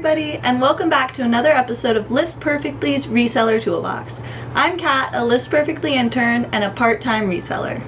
everybody, and welcome back to another episode of List Perfectly's Reseller Toolbox. I'm Kat, a List Perfectly intern and a part-time reseller.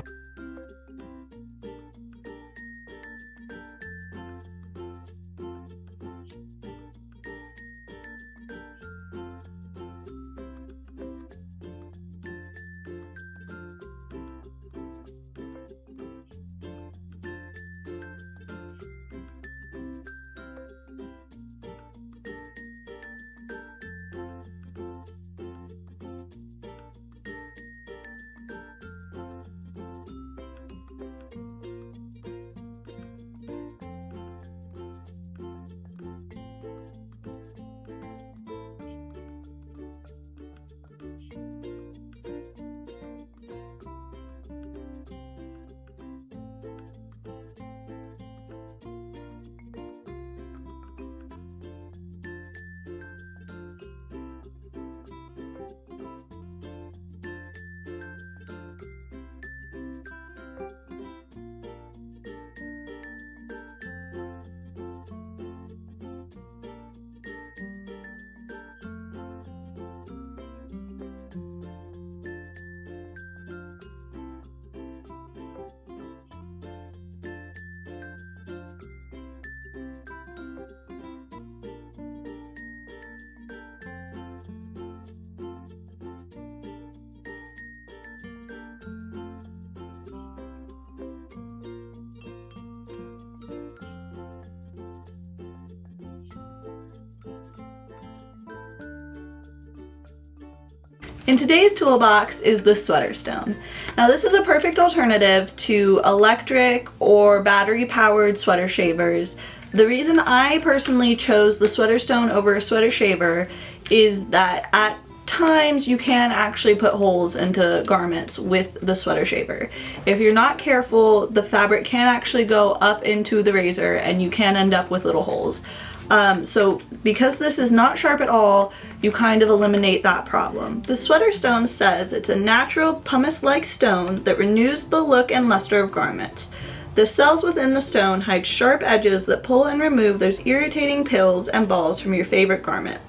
In today's toolbox is the sweater stone. Now this is a perfect alternative to electric or battery powered sweater shavers. The reason I personally chose the sweater stone over a sweater shaver is that at times you can actually put holes into garments with the sweater shaver. If you're not careful, the fabric can actually go up into the razor and you can end up with little holes. So because this is not sharp at all, you kind of eliminate that problem. The sweater stone says it's a natural pumice-like stone that renews the look and luster of garments. The cells within the stone hide sharp edges that pull and remove those irritating pills and balls from your favorite garment.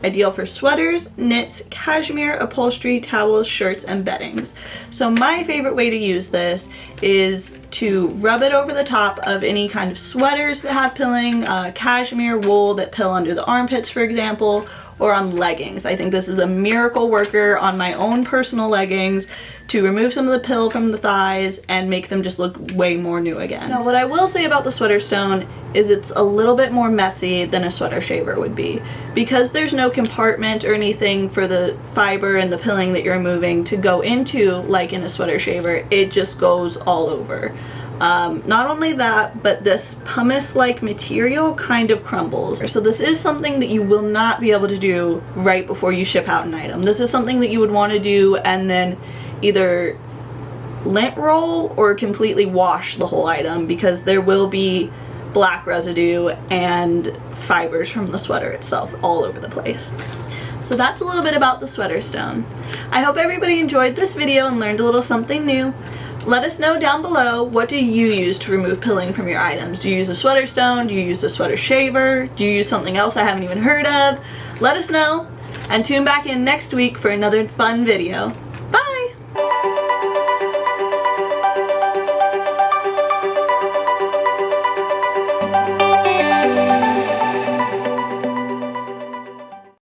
Ideal for sweaters, knits, cashmere, upholstery, towels, shirts, and beddings. So my favorite way to use this is to rub it over the top of any kind of sweaters that have pilling, cashmere, wool that pill under the armpits, for example, or on leggings. I think this is a miracle worker on my own personal leggings to remove some of the pill from the thighs and make them just look way more new again. Now what I will say about the sweater stone is it's a little bit more messy than a sweater shaver would be. Because there's no compartment or anything for the fiber and the pilling that you're removing to go into like in a sweater shaver, it just goes all over. Not only that, but this pumice-like material kind of crumbles. So this is something that you will not be able to do right before you ship out an item. This is something that you would want to do and then either lint roll or completely wash the whole item, because there will be black residue and fibers from the sweater itself all over the place. So that's a little bit about the sweater stone. I hope everybody enjoyed this video and learned a little something new. Let us know down below, what do you use to remove pilling from your items? Do you use a sweater stone? Do you use a sweater shaver? Do you use something else I haven't even heard of? Let us know, and tune back in next week for another fun video.